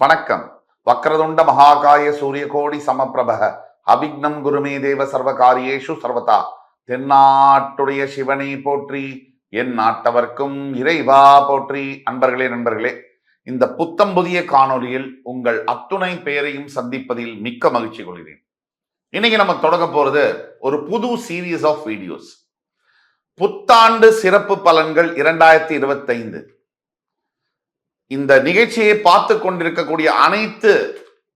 வணக்கம். வக்ரதுண்ட மகாகாய சூரியகோடி சமப்பிரபக அபிக்னம் குருமே தேவ சர்வகாரியேஷு சர்வதா. தென்னாட்டுடைய சிவனை போற்றி, என் நாட்டவர்க்கும் இறைவா போற்றி. நண்பர்களே, இந்த புத்தம் புதிய காணொலியில் உங்கள் அத்துணை பெயரையும் சந்திப்பதில் மிக்க மகிழ்ச்சி கொள்கிறேன். இன்னைக்கு நம்ம தொடங்க போறது ஒரு புது சீரீஸ் ஆஃப் வீடியோஸ். புத்தாண்டு சிறப்பு பலன்கள் 2025. இந்த நிகழ்ச்சியை பார்த்து கொண்டிருக்கக்கூடிய அனைத்து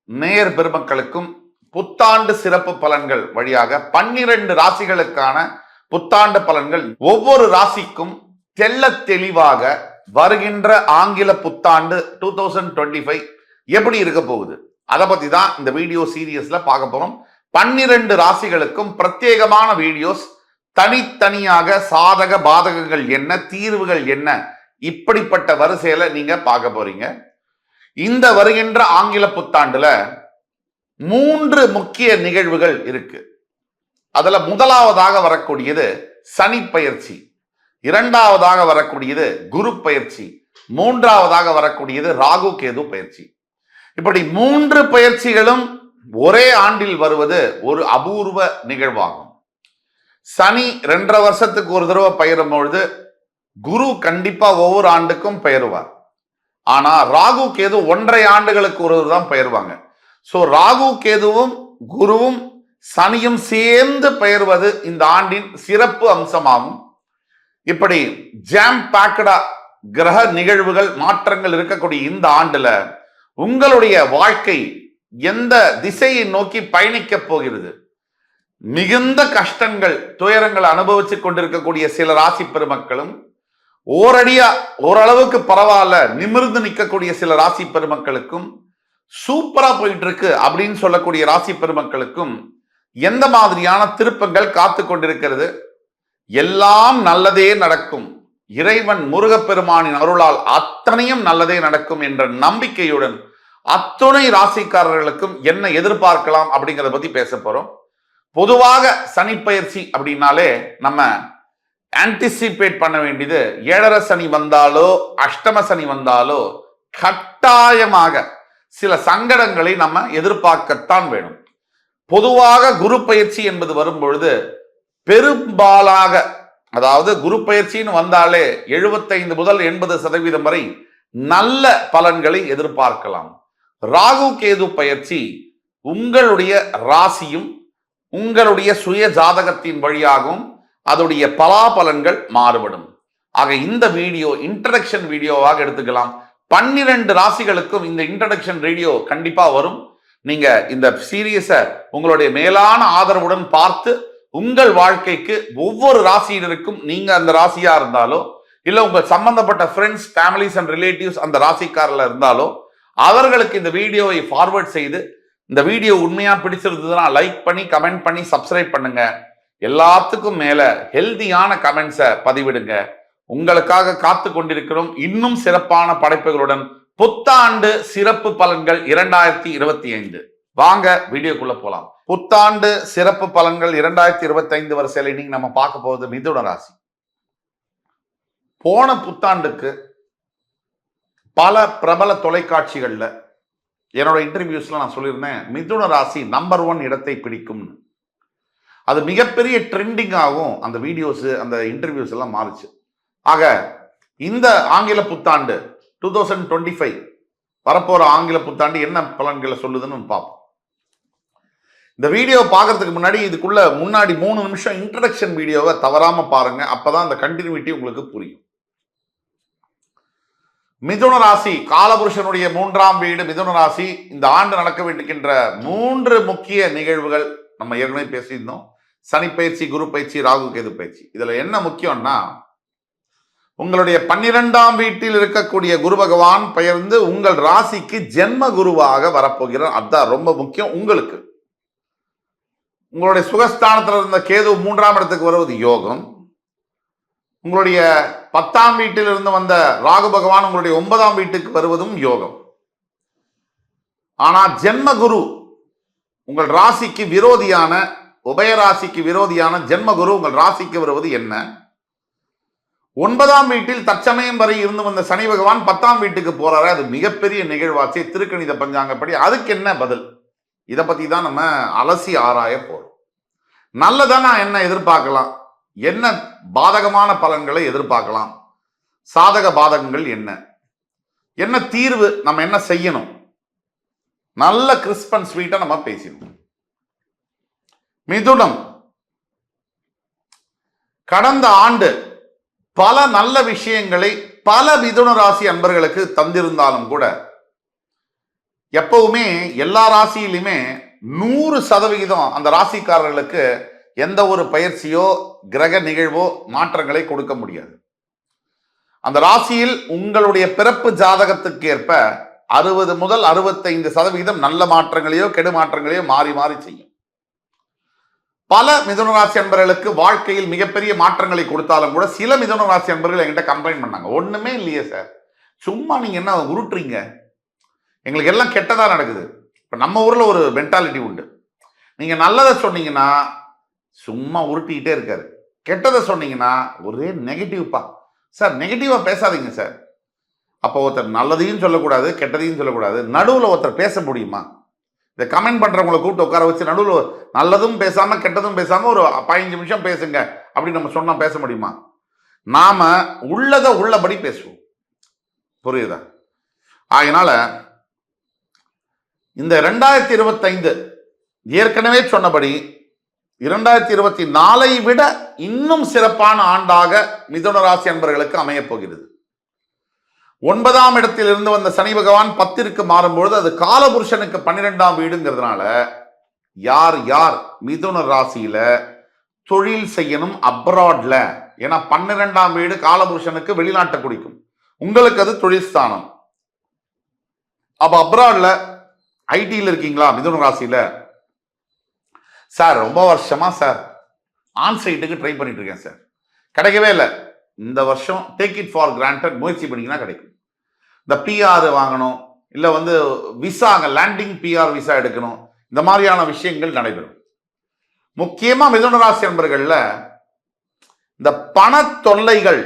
நேயர் பெருமக்களுக்கும் புத்தாண்டு சிறப்பு பலன்கள் வழியாக 12 ராசிகளுக்கான புத்தாண்டு பலன்கள், ஒவ்வொரு ராசிக்கும் தெல்ல தெளிவாக வருகின்ற ஆங்கில புத்தாண்டு 2025 எப்படி இருக்க போகுது, அதை பத்தி தான் இந்த வீடியோ சீரியஸ்ல பார்க்க போறோம். 12 ராசிகளுக்கும் பிரத்யேகமான வீடியோஸ், தனித்தனியாக சாதக பாதகங்கள் என்ன, தீர்வுகள் என்ன, இப்படிப்பட்ட வரிசையில நீங்க பார்க்க போறீங்க. இந்த வருகின்ற ஆங்கில புத்தாண்டுல 3 முக்கிய நிகழ்வுகள் இருக்கு. அதுல முதலாவதாக வரக்கூடியது சனி பயிற்சி, இரண்டாவதாக வரக்கூடியது குரு பயிற்சி, மூன்றாவதாக வரக்கூடியது ராகு கேது பயிற்சி. இப்படி 3 பயிற்சிகளும் ஒரே ஆண்டில் வருவது ஒரு அபூர்வ நிகழ்வாகும். சனி 2.5 வருஷத்துக்கு ஒரு தடவை பயிரும் பொழுது குரு கண்டிப்பா ஒவ்வொரு ஆண்டுக்கும் பெயருவார். ஆனா ராகு கேது 1.5 ஆண்டுகளுக்கு ஒரு தான் பெயர்வாங்க. சோ ராகு கேதுவும் குருவும் சனியும் சேர்ந்து பெயர்வது இந்த ஆண்டின் சிறப்பு அம்சமாகும். இப்படி ஜாம் பேக்கடா கிரக நிகழ்வுகள், மாற்றங்கள் இருக்கக்கூடிய இந்த ஆண்டுல உங்களுடைய வாழ்க்கை எந்த திசையை நோக்கி பயணிக்க போகிறது, மிகுந்த கஷ்டங்கள், துயரங்கள் அனுபவிச்சுக் கொண்டிருக்கக்கூடிய சில ராசி பெருமக்களும், ஓரடியா ஓரளவுக்கு பரவாயில்ல நிமிர்ந்து நிற்கக்கூடிய சில ராசி பெருமக்களுக்கும், சூப்பரா போயிட்டு இருக்கு அப்படின்னு சொல்லக்கூடிய ராசி பெருமக்களுக்கும் எந்த மாதிரியான திருப்பங்கள் காத்து கொண்டிருக்கிறது? எல்லாம் நல்லதே நடக்கும், இறைவன் முருகப்பெருமானின் அருளால் அத்தனையும் நல்லதே நடக்கும் என்ற நம்பிக்கையுடன் அத்துணை ராசிக்காரர்களுக்கும் என்ன எதிர்பார்க்கலாம் அப்படிங்கிறத பத்தி பேச போறோம். பொதுவாக சனி பயிற்சி அப்படின்னாலே நம்ம ஆன்டிசிபேட் பண்ண வேண்டியது, 7.5 சனி வந்தாலோ அஷ்டம சனி வந்தாலோ கட்டாயமாக சில சங்கடங்களை நம்ம எதிர்பார்க்கத்தான் வேணும். பொதுவாக குரு பயிற்சி என்பது வரும்பொழுது பெரும்பாலாக, அதாவது குரு பயிற்சின்னு வந்தாலே 75 முதல் 80% வரை நல்ல பலன்களை எதிர்பார்க்கலாம். ராகு கேது பயிற்சி உங்களுடைய ராசியும் உங்களுடைய சுய ஜாதகத்தின் வழியாகவும் அதோடைய பலாபலன்கள் மாறுபடும். ஆக இந்த வீடியோ இன்ட்ரடக்ஷன் வீடியோவாக எடுத்துக்கலாம். 12 ராசிகளுக்கும் இந்த இன்ட்ரடக்ஷன் வீடியோ கண்டிப்பா வரும். நீங்க இந்த சீரியஸை உங்களுடைய மேலான ஆதரவுடன் பார்த்து உங்கள் வாழ்க்கைக்கு ஒவ்வொரு ராசியினருக்கும், நீங்க அந்த ராசியா இருந்தாலோ இல்ல உங்க சம்பந்தப்பட்ட ஃப்ரெண்ட்ஸ், ஃபேமிலிஸ் அண்ட் ரிலேட்டிவ்ஸ் அந்த ராசிக்காரில் இருந்தாலோ அவர்களுக்கு இந்த வீடியோவை ஃபார்வர்ட் செய்து, இந்த வீடியோ உண்மையா பிடிச்சிருந்ததுன்னா லைக் பண்ணி, கமெண்ட் பண்ணி, சப்ஸ்கிரைப் பண்ணுங்க. எல்லாத்துக்கும் மேல ஹெல்தியான கமெண்ட்ஸை பதிவிடுங்க. உங்களுக்காக காத்து கொண்டிருக்கிறோம் இன்னும் சிறப்பான படைப்புகளுடன் புத்தாண்டு சிறப்பு பலன்கள் 2025. வாங்க வீடியோக்குள்ள போலாம். புத்தாண்டு சிறப்பு பலன்கள் 2025 வரிசையில இன்னைக்கு நம்ம பார்க்க போவது மிதுன ராசி. போன புத்தாண்டுக்கு பல பிரபல தொலைக்காட்சிகள்ல என்னோட இன்டர்வியூஸ்ல நான் சொல்லியிருந்தேன், மிதுன ராசி நம்பர் 1 இடத்தை பிடிக்கும். அது மிகப்பெரிய ட்ரெண்டிங்காகவும் அந்த வீடியோஸ், அந்த இன்டர்வியூஸ் எல்லாம் மாறுச்சு. ஆக இந்த ஆங்கில புத்தாண்டு 2025 வரப்போற ஆங்கில புத்தாண்டு என்ன பலன்களை சொல்லுதுன்னு பார்ப்போம். இந்த வீடியோ பார்க்கறதுக்கு முன்னாடி இதுக்குள்ள முன்னாடி 3 நிமிஷம் இன்ட்ரடக்ஷன் வீடியோவை தவறாம பாருங்க. அப்பதான் அந்த கண்டினியூட்டி உங்களுக்கு புரியும். மிதுன ராசி காலபுருஷனுடைய 3ஆம் வீடு மிதுன ராசி. இந்த ஆண்டு நடக்க வேண்டியிருக்கின்ற 3 முக்கிய நிகழ்வுகள் நம்ம ஏற்கனவே பேசியிருந்தோம். சனி பயிற்சி, குரு பயிற்சி, ராகு கேது பயிற்சி. இதுல என்ன முக்கியம்னா, உங்களுடைய 12ஆம் வீட்டில் இருக்கக்கூடிய குரு பகவான் பெயர்ந்து உங்கள் ராசிக்கு ஜென்ம குருவாக வரப்போகிறார். அதுதான் ரொம்ப முக்கியம். உங்களுக்கு உங்களுடைய சுகஸ்தானத்தில் இருந்த கேது 3ஆம் இடத்துக்கு வருவது யோகம். உங்களுடைய 10ஆம் வீட்டில் இருந்து வந்த ராகு பகவான் உங்களுடைய 9ஆம் வீட்டுக்கு வருவதும் யோகம். ஆனா ஜென்ம குரு உங்கள் ராசிக்கு விரோதியான, உபயராசிக்கு விரோதியான ஜென்ம குரு உங்கள் ராசிக்கு வருவது என்ன? 9ஆம் வீட்டில் தற்சமயம் வரை இருந்து வந்த சனி பகவான் 10ஆம் வீட்டுக்கு போறாரு. அது மிகப்பெரிய நிகழ்வாச்சு திருக்கணித பஞ்சாங்கப்படி. அதுக்கு என்ன பதில்? இதை பத்தி தான் நம்ம அலசி ஆராய போறோம். நல்லதா நான் என்ன எதிர்பார்க்கலாம், என்ன பாதகமான பலன்களை எதிர்பார்க்கலாம், சாதக பாதகங்கள் என்ன, என்ன தீர்வு, நம்ம என்ன செய்யணும், நல்ல கிறிஸ்பன் ஸ்வீட்டா நம்ம பேசினோம். மிதுனம், கடந்த ஆண்டு பல நல்ல விஷயங்களை பல மிதுன ராசி அன்பர்களுக்கு தந்திருந்தாலும் கூட எப்பவுமே எல்லா ராசியிலுமே 100% அந்த ராசிக்காரர்களுக்கு எந்த ஒரு பயிற்சியோ கிரக நிகழ்வோ மாற்றங்களை கொடுக்க முடியாது. அந்த ராசியில் உங்களுடைய பிறப்பு ஜாதகத்துக்கு ஏற்ப 60 முதல் 65% நல்ல மாற்றங்களையோ கெடு மாற்றங்களையோ மாறி மாறி செய்யும். பல மிதுன ராசி அன்பர்களுக்கு வாழ்க்கையில் மிகப்பெரிய மாற்றங்களை கொடுத்தாலும் கூட சில மிதுன ராசி அன்பர்கள் என்கிட்ட கம்ப்ளைண்ட் பண்ணாங்க, ஒண்ணுமே இல்லையே சார், சும்மா நீங்க என்ன உருட்டுறீங்க, எங்களுக்கு எல்லாம் கெட்டதா நடக்குது. இப்ப நம்ம ஊர்ல ஒரு மென்டாலிட்டி உண்டு, நீங்க நல்லதை சொன்னீங்கன்னா சும்மா உருட்டிக்கிட்டே இருக்காரு, கெட்டதை சொன்னீங்கன்னா ஒரே நெகட்டிவ்ப்பா. சார் நெகட்டிவா பேசாதீங்க சார். அப்போ ஒருத்தர் நல்லதையும் சொல்லக்கூடாது கெட்டதையும் சொல்லக்கூடாது, நடுவில் ஒருத்தர் பேச முடியுமா? இதை கமெண்ட் பண்றவங்களை கூப்பிட்டு உட்கார வச்சு நடுவில் நல்லதும் பேசாம கெட்டதும் பேசாம ஒரு 15 நிமிஷம் பேசுங்க அப்படின்னு நம்ம சொன்னா பேச முடியுமா? நாம உள்ளதை உள்ளபடி பேசுவோம். புரியுதா? அதனால இந்த 2025 ஏற்கனவே சொன்னபடி 2024 விட இன்னும் சிறப்பான ஆண்டாக மிதுன ராசி அன்பர்களுக்கு அமையப் போகிறது. 9ஆம் இடத்தில் இருந்து வந்த சனி பகவான் 10ற்கு மாறும்பொழுது அது காலபுருஷனுக்கு 12ஆம் வீடுங்கிறதுனால யார் யார் மிதுன ராசியில தொழில் செய்யணும் அப்ராட்ல, ஏன்னா 12ஆம் வீடு காலபுருஷனுக்கு வெளிநாட்டை குடிக்கும், உங்களுக்கு அது தொழில் ஸ்தானம். அப்ப அப்ராட்ல ஐடியில் இருக்கீங்களா மிதுன ராசியில, சார் ரொம்ப வருஷமா சார் ஆன்சைட்டுக்கு ட்ரை பண்ணிட்டு இருக்கேன் சார், கிடைக்கவே இல்லை, இந்த வருஷம் டேக் இட் ஃபார் கிராண்டட் முயற்சி பண்ணிங்கன்னா கிடைக்கும். இந்த பிஆர் வாங்கணும், இல்லை விசா லேண்டிங் பிஆர் விசா எடுக்கணும், இந்த மாதிரியான விஷயங்கள் நடைபெறும். முக்கியமா மிதுன ராசி அன்பர்கள்ல இந்த பண தொல்லைகள்,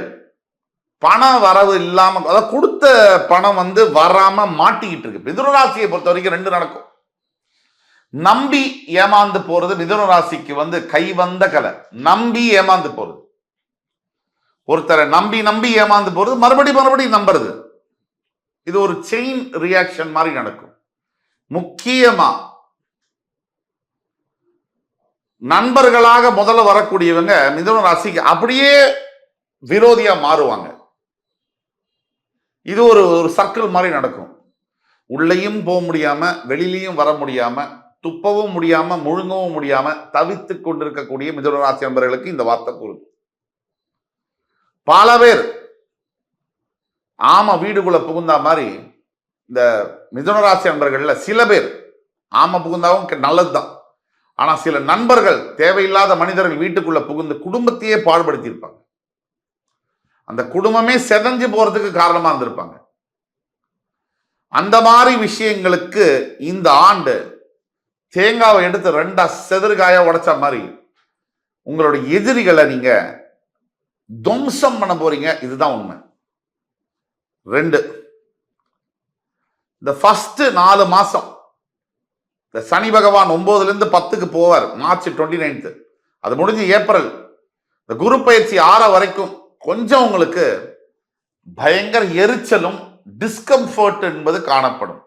பண வரவு இல்லாம, அதாவது கொடுத்த பணம் வராம மாட்டிக்கிட்டு இருக்கு. மிதுன ராசியை பொறுத்த வரைக்கும் 2 நடக்கும். நம்பி ஏமாந்து போறது மிதுன ராசிக்கு கை வந்த கலை. நம்பி ஏமாந்து போறது, ஒருத்தரை நம்பி நம்பி ஏமாந்து போறது, மறுபடியும் நம்புறது, இது ஒரு செயின் ரியாக்ஷன் மாதிரி நடக்கும். முக்கியமா நண்பர்களாக முதல்ல வரக்கூடியவங்க மிதுன ராசிக்கு அப்படியே விரோதியா மாறுவாங்க. இது ஒரு சர்க்கிள் மாதிரி நடக்கும். உள்ளேயும் போக முடியாம வெளியிலையும் வர முடியாம, துப்பவும் முடியாம முழுங்கவும் முடியாம தவித்து கொண்டிருக்கக்கூடிய மிதுன ராசி நண்பர்களுக்கு இந்த வார்த்தை பொருந்தும். பல பேர் ஆம வீடுக்குள்ள புகுந்தா மாதிரி இந்த மிதுன ராசி நண்பர்கள்ல சில பேர் ஆம புகுந்தாவும் நல்லதுதான், ஆனா சில நண்பர்கள் தேவையில்லாத மனிதர்கள் வீட்டுக்குள்ள புகுந்து குடும்பத்தையே பாடுபடுத்தி இருப்பாங்க. அந்த குடும்பமே செதஞ்சு போறதுக்கு காரணமா இருந்திருப்பாங்க. அந்த மாதிரி விஷயங்களுக்கு இந்த ஆண்டு தேங்காவை எடுத்து 2 செதறுகாயா உடைச்ச மாதிரி உங்களுடைய எதிரிகளை நீங்க துவம்சம் பண்ண போறீங்க. இதுதான் உண்மை. 2, இந்த ஃபர்ஸ்ட் 4 மாசம் இந்த சனி பகவான் 9ல இருந்து 10க்கு போவார், மார்ச் 29. அது முடிஞ்சு ஏப்ரல் இந்த குரு பயிற்சி 6 வரைக்கும் கொஞ்சம் உங்களுக்கு பயங்கர எரிச்சலும் டிஸ்கம்ஃபர்ட் என்பது காணப்படும்.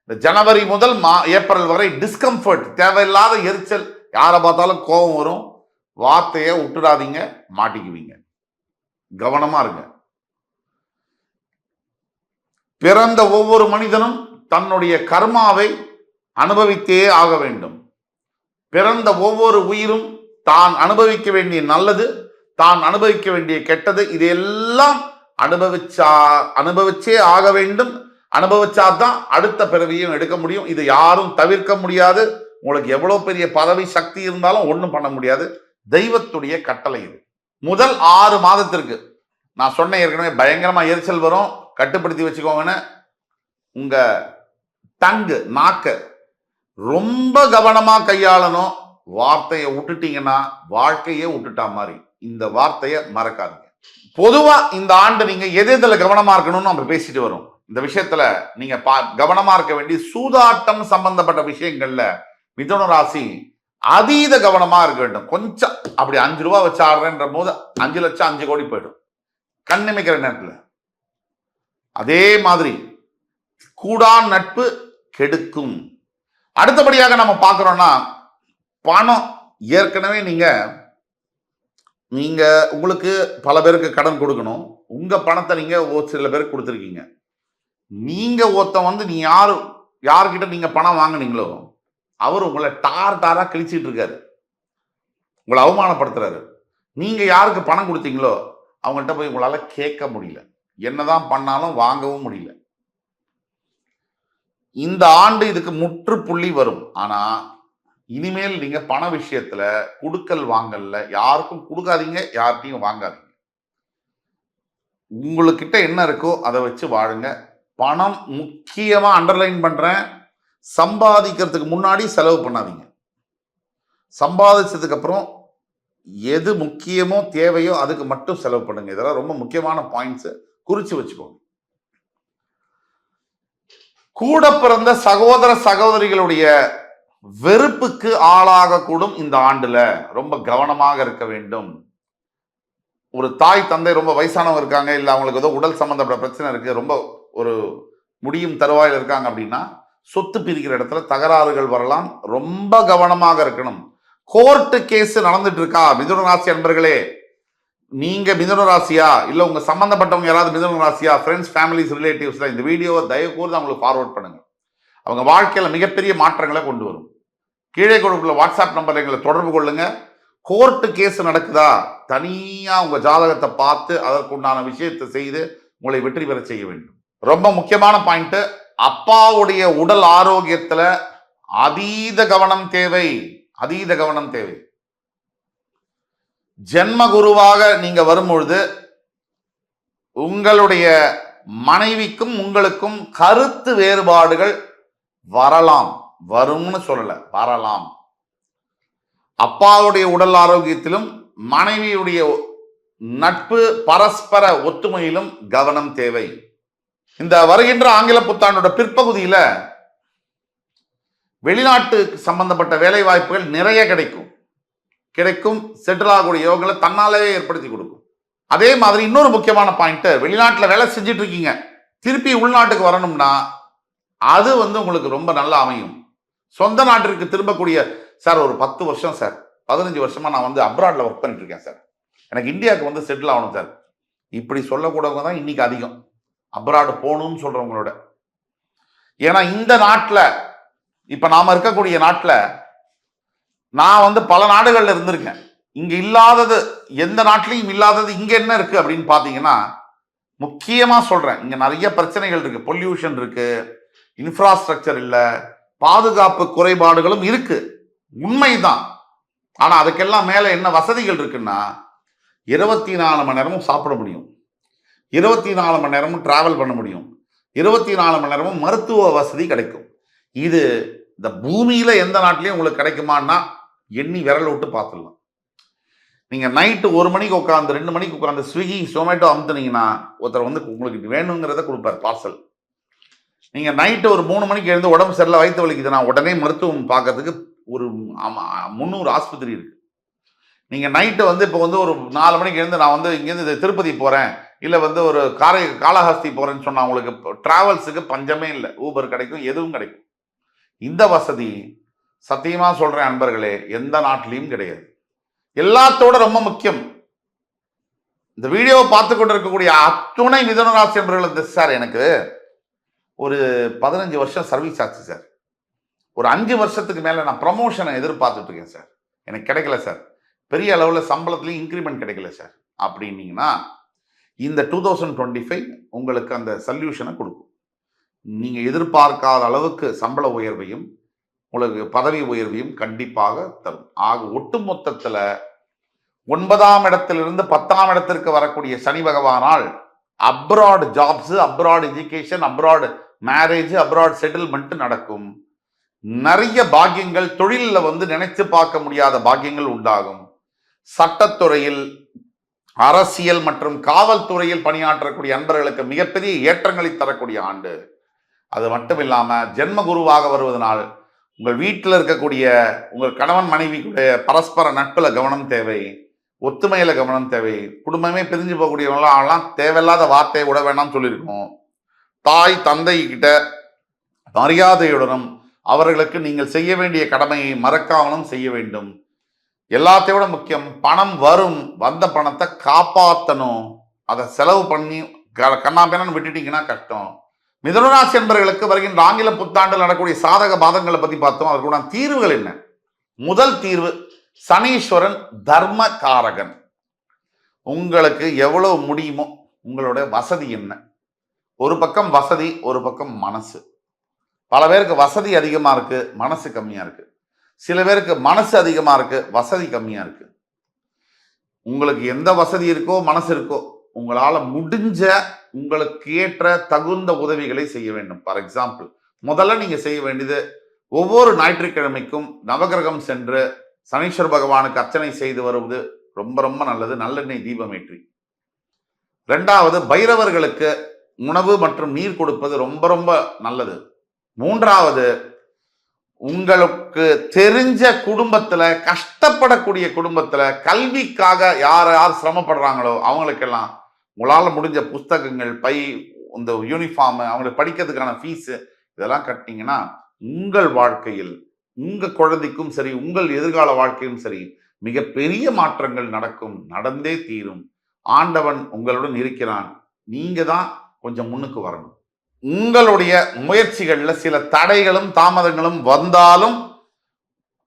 இந்த ஜனவரி முதல் ஏப்ரல் வரை டிஸ்கம்ஃபர்ட், தேவையில்லாத எரிச்சல், யாரை பார்த்தாலும் கோபம் வரும், வார்த்தையை விட்டுடாதீங்க, மாட்டிக்குவீங்க, கவனமா இருங்க. பிறந்த ஒவ்வொரு மனிதனும் தன்னுடைய கர்மாவை அனுபவித்தே ஆக வேண்டும். பிறந்த ஒவ்வொரு உயிரும் தான் அனுபவிக்க வேண்டிய நல்லது, தான் அனுபவிக்க வேண்டிய கெட்டது, இதையெல்லாம் அனுபவிச்சே ஆக வேண்டும். அனுபவிச்சாதான் அடுத்த பிறவியும் எடுக்க முடியும். இது யாரும் தவிர்க்க முடியாது. உங்களுக்கு எவ்வளவு பெரிய பதவி சக்தி இருந்தாலும் ஒண்ணும் பண்ண முடியாது. தெய்வத்துடைய கட்டளை இது. முதல் 6 மாதத்திற்கு நான் சொன்ன ஏற்கனவே பயங்கரமா எரிச்சல் வரும், கட்டுப்படுத்தி வச்சுக்கோங்கன்னு. உங்க டங்கு நாக்க ரொம்ப கவனமா கையாளணும். வார்த்தையை விட்டுட்டீங்கன்னா வாழ்க்கையே விட்டுட்டா மாதிரி. இந்த வார்த்தையை மறக்காதீங்க. பொதுவா இந்த ஆண்டு நீங்க எதுல கவனமா இருக்கணும்னு நம்ம பேசிட்டு வரோம். இந்த விஷயத்துல நீங்க கவனமா இருக்க வேண்டிய சூதாட்டம் சம்பந்தப்பட்ட விஷயங்கள்ல மிதுன ராசி அதீத கவனமா இருக்க வேண்டும். கொஞ்சம் அப்படி 5 ரூபாய் வச்சு ஆடுறேன்ற போது 5 லட்சம் 5 கோடி போயிடும் கண்ணிமைக்கிற நேரத்துல. அதே மாதிரி கூடா நட்பு கெடுக்கும். அடுத்தபடியாக நம்ம பார்க்கிறோம்னா பணம். ஏற்கனவே நீங்க உங்களுக்கு பல பேருக்கு கடன் கொடுக்கணும். உங்க பணத்தை நீங்க ஒரு சில பேருக்கு கொடுத்துருக்கீங்க. நீங்க ஒருத்தன் நீ யாருக்கிட்ட நீங்க பணம் வாங்கினீங்களோ அவர் உங்களை டாரா கிழிச்சிட்டு இருக்காரு, உங்களை அவமானப்படுத்துறாரு. நீங்க யாருக்கு பணம் கொடுத்தீங்களோ அவங்கள்ட்ட போய் உங்களால கேட்க முடியல, என்னதான் பண்ணாலும் வாங்கவும் முடியல. இந்த ஆண்டு இதுக்கு முற்றுப்புள்ளி வரும். ஆனா இனிமேல் நீங்க பண விஷயத்துல குடுக்கல் வாங்கல்ல யாருக்கும் கொடுக்காதீங்க, யார்கிட்டையும் வாங்காதீங்க. உங்களுக்கிட்ட என்ன இருக்கோ அதை வச்சு வாழுங்க. பணம் முக்கியமா அண்டர்லைன் பண்றேன், சம்பாதிக்கிறதுக்கு முன்னாடி செலவு பண்ணாதீங்க. சம்பாதிச்சதுக்கு அப்புறம் எது முக்கியமோ தேவையோ அதுக்கு மட்டும் செலவு பண்ணுங்க. இதெல்லாம் ரொம்ப முக்கியமான பாயிண்ட்ஸ், குறிச்சு வச்சுக்கோங்க. கூட பிறந்த சகோதர சகோதரிகளுடைய வெறுப்புக்கு ஆளாகக்கூடும் இந்த ஆண்டுல. ரொம்ப கவனமாக இருக்க வேண்டும். ஒரு தாய் தந்தை ரொம்ப வயசானவங்க இருக்காங்க, இல்ல அவங்களுக்கு ஏதோ உடல் சம்பந்தப்பட்ட பிரச்சனை இருக்கு, ரொம்ப ஒரு முடியும் தருவாயில் இருக்காங்க அப்படின்னா சொத்து பிரிக்கிற இடத்துல தகராறுகள் வரலாம். ரொம்ப கவனமாக இருக்கணும். கோர்ட்டு கேஸ் நடந்துட்டு இருக்கா மிதுன ராசி அன்பர்களே, நீங்க மிதுன ராசியா இல்ல உங்க சம்பந்தப்பட்டவங்க யாராவது மிதுன ராசியா, ஃப்ரெண்ட்ஸ் ஃபேமிலிஸ் ரிலேட்டிவ்ஸ்ல இந்த வீடியோவை தயவு கூர்ந்து அவங்களுக்கு ஃபார்வர்ட் பண்ணுங்க. அவங்க வாழ்க்கையில மிகப்பெரிய மாற்றங்களை கொண்டு வரும். கீழே கொடுக்குள்ள வாட்ஸ்அப் நம்பர் எங்களை தொடர்பு கொள்ளுங்க. கோர்ட்டு கேஸ் நடக்குதா, தனியா உங்க ஜாதகத்தை பார்த்து அதற்குண்டான விஷயத்தை செய்து உங்களை வெற்றி பெற செய்ய வேண்டும். ரொம்ப முக்கியமான பாயிண்ட், அப்பாவுடைய உடல் ஆரோக்கியத்துல அதீத கவனம் தேவை. அதீத கவனம் தேவை. ஜென்ம குருவாக நீங்க வரும்பொழுது உங்களுடைய மனைவிக்கும் உங்களுக்கும் கருத்து வேறுபாடுகள் வரலாம். வரும்னு சொல்லல, வரலாம். அப்பாவுடைய உடல் ஆரோக்கியத்திலும் மனைவியுடைய நட்பு பரஸ்பர ஒத்துமையிலும் கவனம் தேவை. இந்த வருகின்ற ஆங்கில புத்தாண்டோட பிற்பகுதியில வெளிநாட்டு சம்பந்தப்பட்ட வேலை வாய்ப்புகள் நிறைய கிடைக்கும். செட்டில் ஆகக்கூடிய யோகங்களை தன்னாலே ஏற்படுத்தி கொடுக்கும். அதே மாதிரி இன்னொரு முக்கியமான பாயிண்ட், வெளிநாட்டுல வேலை செஞ்சுட்டு இருக்கீங்க, திருப்பி உள்நாட்டுக்கு வரணும்னா அது உங்களுக்கு ரொம்ப நல்லா அமையும். சொந்த நாட்டிற்கு திரும்பக்கூடிய சார் ஒரு 10 வருஷம் சார் 15 வருஷமா நான் அப்ராட்ல ஒர்க் பண்ணிட்டு இருக்கேன் சார், எனக்கு இந்தியாவுக்கு செட்டில் ஆகணும் சார், இப்படி சொல்லக்கூடவங்க தான் இன்னைக்கு அதிகம் அப்ராடு போகணும்னு சொல்றவங்களோட. ஏன்னா இந்த நாட்டில் இப்ப நாம இருக்கக்கூடிய நாட்டில் நான் பல நாடுகள்ல இருந்திருக்கேன். இங்க இல்லாதது, எந்த நாட்டிலையும் இல்லாதது இங்க என்ன இருக்கு அப்படின்னு பாத்தீங்கன்னா, முக்கியமா சொல்றேன், இங்க நிறைய பிரச்சனைகள் இருக்கு. பொல்யூஷன் இருக்கு, இன்ஃப்ராஸ்ட்ரக்சர் இல்ல, பாதுகாப்பு குறைபாடுகளும் இருக்கு, உண்மைதான். ஆனா அதுக்கெல்லாம் மேல என்ன வசதிகள் இருக்குன்னா, 24 மணி நேரமும் சாப்பிட முடியும், 24 மணி நேரமும் டிராவல் பண்ண முடியும், 24 மணி நேரமும் மருத்துவ வசதி கிடைக்கும். இது இந்த பூமியில எந்த நாட்டிலையும் உங்களுக்கு கிடைக்குமான்னா எண்ணி விரல் விட்டு பார்த்துடலாம். நீங்க நைட்டு 1 மணிக்கு உட்காந்து 2 மணிக்கு உட்காந்து ஸ்விக்கி ஜொமேட்டோ அமுத்துனீங்கன்னா ஒருத்தர் உங்களுக்கு வேணுங்கிறத கொடுப்பார் பார்சல். நீங்க நைட்டு ஒரு 3 மணிக்கு எழுந்து உடம்பு சரியில்லை வயிற்று வலிக்குதுன்னா உடனே மருத்துவம் பார்க்கறதுக்கு ஒரு 300 ஆஸ்பத்திரி இருக்கு. நீங்க நைட்டு இப்போ ஒரு 4 மணிக்கு எழுந்து நான் இங்கேருந்து திருப்பதி போறேன், இல்ல ஒரு காளஹஸ்தி போறேன்னு சொன்னா உங்களுக்கு டிராவல்ஸுக்கு பஞ்சமே இல்லை. ஊபர் கிடைக்கும், எதுவும் கிடைக்கும். இந்த வசதி சத்தியமா சொல்றேன் அன்பர்களே, எந்த நாட்டிலையும் கிடையாது. எல்லாத்தோட ரொம்ப முக்கியம், இந்த வீடியோவை பார்த்து கொண்டு இருக்கக்கூடிய அத்துணை மிதுன ராசி அன்பர்கள், சார் எனக்கு ஒரு 15 வருஷம் சர்வீஸ் ஆச்சு சார், ஒரு 5 வருஷத்துக்கு மேல நான் ப்ரமோஷனை எதிர்பார்த்துட்டு இருக்கேன் சார், எனக்கு கிடைக்கல சார், பெரிய அளவில் சம்பளத்துலையும் இன்க்ரிமெண்ட் கிடைக்கல சார் அப்படின்னீங்கன்னா இந்த 2025 உங்களுக்கு அந்த சொல்யூஷனை கொடுக்கும். நீங்க எதிர்பார்க்காத அளவுக்கு சம்பள உயர்வையும் உங்களுக்கு பதவி உயர்வையும் கண்டிப்பாக தரும். ஆக ஒட்டுமொத்தத்துல 9ஆம் இடத்திலிருந்து 10ஆம் இடத்திற்கு வரக்கூடிய சனி பகவானால் abroad jobs, abroad education, abroad marriage, abroad settlement நடக்கும். நிறைய பாக்கியங்கள், தொழிலில் நினைச்சு பார்க்க முடியாத பாக்கியங்கள் உண்டாகும். சட்டத்துறையில் அரசியல் மற்றும் காவல்துறையில் பணியாற்றக்கூடிய அன்பர்களுக்கு மிகப்பெரிய ஏற்றங்களை தரக்கூடிய ஆண்டு. அது மட்டும் இல்லாமல் ஜென்ம குருவாக வருவதனால் உங்கள் வீட்டில் இருக்கக்கூடிய உங்கள் கணவன் மனைவிக்குடைய பரஸ்பர நட்பில் கவனம் தேவை, ஒத்துமையில் கவனம் தேவை. குடும்பமே பிரிஞ்சு போகக்கூடியவங்களாம் தேவையில்லாத வார்த்தையை விட வேணாம்னு சொல்லியிருக்கோம். தாய் தந்தை கிட்ட மரியாதையுடனும் அவர்களுக்கு நீங்கள் செய்ய வேண்டிய கடமையை மறக்காமலும் செய்ய வேண்டும். எல்லாத்தையும் விட முக்கியம், பணம் வரும், வந்த பணத்தை காப்பாற்றணும். அதை செலவு பண்ணி கண்ணாபின்னு விட்டுட்டீங்கன்னா கஷ்டம். மிதுனராசி என்பவர்களுக்கு வருகின்ற ஆங்கில புத்தாண்டில் நடக்கக்கூடிய சாதக பாதங்களை பத்தி பார்த்தோம். அதற்குள்ள தீர்வுகள் என்ன? முதல் தீர்வு, சனீஸ்வரன் தர்ம காரகன். உங்களுக்கு எவ்வளவு முடியுமோ உங்களுடைய வசதி என்ன. ஒரு பக்கம் வசதி, ஒரு பக்கம் மனசு. பல பேருக்கு வசதி அதிகமா இருக்கு, மனசு கம்மியா இருக்கு. சில பேருக்கு மனசு அதிகமா இருக்கு, வசதி கம்மியா இருக்கு. உங்களுக்கு எந்த வசதி இருக்கோ மனசு இருக்கோ உங்களால முடிஞ்ச உங்களுக்கு ஏற்ற தகுந்த உதவிகளை செய்ய வேண்டும். ஃபார் எக்ஸாம்பிள், முதல்ல நீங்க செய்ய வேண்டியது ஒவ்வொரு ஞாயிற்றுக்கிழமைக்கும் நவகிரகம் சென்று சனீஸ்வர பகவானுக்கு அர்ச்சனை செய்து வருவது ரொம்ப ரொம்ப நல்லது. நல்லெண்ணெய் தீபம் ஏற்றி. இரண்டாவது, பைரவர்களுக்கு உணவு மற்றும் நீர் கொடுப்பது ரொம்ப ரொம்ப நல்லது. மூன்றாவது, உங்களுக்கு தெரிஞ்ச குடும்பத்துல, கஷ்டப்படக்கூடிய குடும்பத்துல, கல்விக்காக யார் யார் சிரமப்படுறாங்களோ அவங்களுக்கெல்லாம் உங்களால முடிஞ்ச புஸ்தகங்கள், பை, இந்த யூனிஃபார்ம், அவங்களுக்கு படிக்கிறதுக்கான ஃபீஸ் இதெல்லாம் கட்டினீங்கன்னா உங்கள் வாழ்க்கையில், உங்க குழந்தைக்கும் சரி, உங்கள் எதிர்கால வாழ்க்கையும் சரி, மிகப்பெரிய மாற்றங்கள் நடக்கும், நடந்தே தீரும். ஆண்டவன் உங்களுடன் இருக்கிறான். நீங்க தான் கொஞ்சம் முன்னுக்கு வரணும். உங்களுடைய முயற்சிகள்ல சில தடைகளும் தாமதங்களும் வந்தாலும்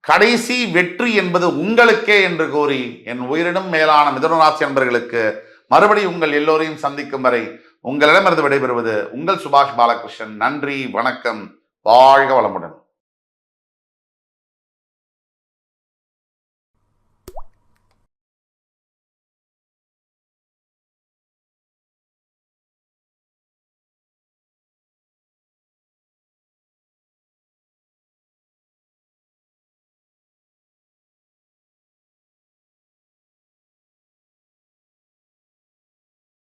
கடைசி வெற்றி என்பது உங்களுக்கே என்று கூறி என் உயிரினும் மேலான மிதுனராசி அன்பர்களுக்கு மறுபடியும் உங்கள் எல்லோரையும் சந்திக்கும் வரை உங்களிடமிருந்து விடைபெறுவது உங்கள் சுபாஷ் பாலகிருஷ்ணன். நன்றி, வணக்கம், வாழ்க வளமுடன்.